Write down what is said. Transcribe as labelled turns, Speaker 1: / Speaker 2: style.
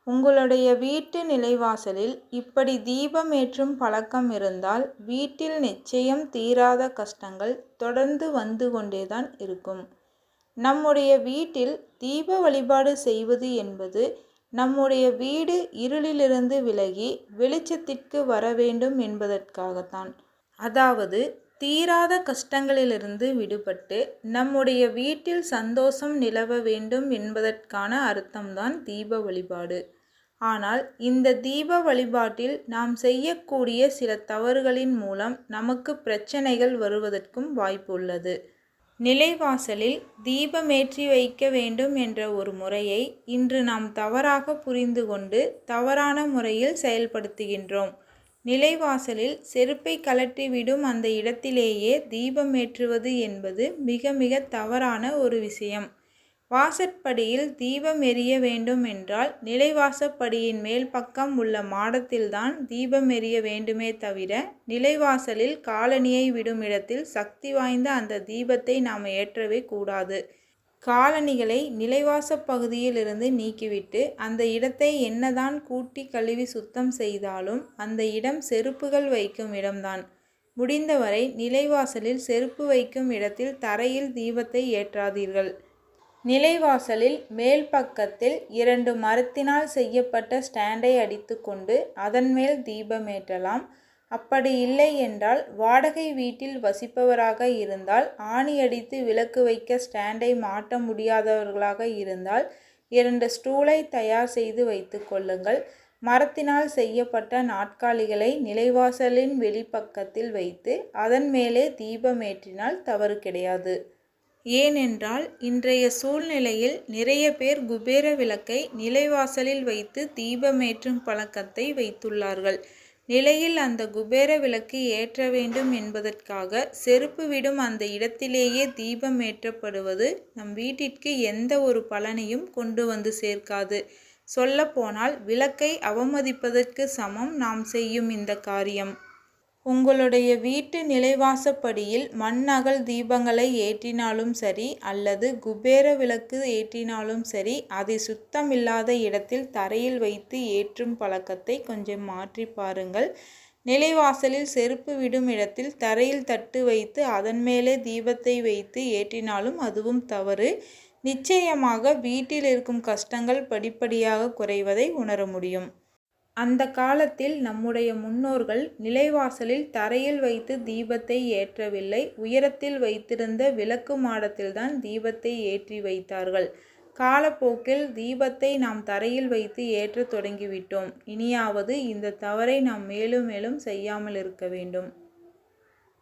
Speaker 1: உங்களுடைய வீட்டு நிலைவாசலில் இப்படி தீபம் ஏற்றும் பழக்கம் இருந்தால் வீட்டில் நிச்சயம் தீராத கஷ்டங்கள் தொடர்ந்து வந்து கொண்டேதான் இருக்கும். நம்முடைய வீட்டில் தீப வழிபாடு செய்வது என்பது நம்முடைய வீடு இருளிலிருந்து விலகி வெளிச்சத்திற்கு வர வேண்டும் என்பதற்காகத்தான். அதாவது தீராத கஷ்டங்களிலிருந்து விடுபட்டு நம்முடைய வீட்டில் சந்தோஷம் நிலவ வேண்டும் என்பதற்கான அர்த்தம்தான் தீப வழிபாடு. ஆனால் இந்த தீப வழிபாட்டில் நாம் செய்யக்கூடிய சில தவறுகளின் மூலம் நமக்கு பிரச்சனைகள் வருவதற்கும் வாய்ப்பு உள்ளது. நிலைவாசலில் தீபமேற்றி வைக்க வேண்டும் என்ற ஒரு முறையை இன்று நாம் தவறாக புரிந்து கொண்டு தவறான முறையில் செயல்படுத்துகின்றோம். நிலைவாசலில் செருப்பை கழற்றிவிடும் அந்த இடத்திலேயே தீபமேற்றுவது என்பது மிக மிக தவறான ஒரு விஷயம். வாசற்படியில் தீபம் எரிய வேண்டும் என்றால் நிலைவாசற்படியின் மேல் பக்கம் உள்ள மாடத்தில்தான் தீபம் எரிய வேண்டுமே தவிர நிலைவாசலில் காலணியை விடும் இடத்தில் சக்தி வாய்ந்த அந்த தீபத்தை நாம் ஏற்றவே கூடாது. காலணிகளை நிலைவாச பகுதியில் இருந்து நீக்கிவிட்டு அந்த இடத்தை என்னதான் கூட்டி கழுவி சுத்தம் செய்தாலும் அந்த இடம் செருப்புகள் வைக்கும் இடம்தான். முடிந்தவரை நிலைவாசலில் செருப்பு வைக்கும் இடத்தில் தரையில் தீபத்தை ஏற்றாதீர்கள். நிலைவாசலில் மேல் பக்கத்தில் 2 மரத்தினால் செய்யப்பட்ட ஸ்டாண்டை அடித்து கொண்டு அதன் மேல் தீபம் ஏற்றலாம். அப்படி இல்லை என்றால் வாடகை வீட்டில் வசிப்பவராக இருந்தால் ஆணி அடித்து விளக்கு வைக்க ஸ்டாண்டை மாட்ட முடியாதவர்களாக இருந்தால் 2 ஸ்டூலை தயார் செய்து வைத்து கொள்ளுங்கள். மரத்தினால் செய்யப்பட்ட நாற்காலிகளை நிலைவாசலின் வெளிப்பக்கத்தில் வைத்து அதன் மேலே தீபம் ஏற்றினால் தவறு கிடையாது. ஏனென்றால் இன்றைய சூழ்நிலையில் நிறைய பேர் குபேர விளக்கை நிலைவாசலில் வைத்து தீபமேற்றும் பழக்கத்தை வைத்துள்ளார்கள். நிலையில் அந்த குபேர விளக்கு ஏற்ற வேண்டும் என்பதற்காக செருப்பு விடும் அந்த இடத்திலேயே தீபம் ஏற்றப்படுவது நம் வீட்டிற்கு எந்த ஒரு பலனையும் கொண்டு வந்து சேர்க்காது. சொல்லப்போனால் விளக்கை அவமதிப்பதற்கு சமம் நாம் செய்யும் இந்த காரியம். உங்களுடைய வீட்டு நிலைவாசப்படியில் மண் அகல் தீபங்களை ஏற்றினாலும் சரி அல்லது குபேர விளக்கு ஏற்றினாலும் சரி அதை சுத்தமில்லாத இடத்தில் தரையில் வைத்து ஏற்றும் பழக்கத்தை கொஞ்சம் மாற்றி பாருங்கள். நிலைவாசலில் செருப்பு விடும் இடத்தில் தரையில் தட்டு வைத்து அதன் மேலே தீபத்தை வைத்து ஏற்றினாலும் அதுவும் தவறு. நிச்சயமாக வீட்டில் இருக்கும் கஷ்டங்கள் படிப்படியாக குறைவதை உணர முடியும். அந்த காலத்தில் நம்முடைய முன்னோர்கள் நிலைவாசலில் தரையில் வைத்து தீபத்தை ஏற்றவில்லை, உயரத்தில் வைத்திருந்த விளக்கு மாடத்தில்தான் தீபத்தை ஏற்றி வைத்தார்கள். காலப்போக்கில் தீபத்தை நாம் தரையில் வைத்து ஏற்ற தொடங்கிவிட்டோம். இனியாவது இந்த தவறை நாம் மேலும் மேலும் செய்யாமல் இருக்க வேண்டும்.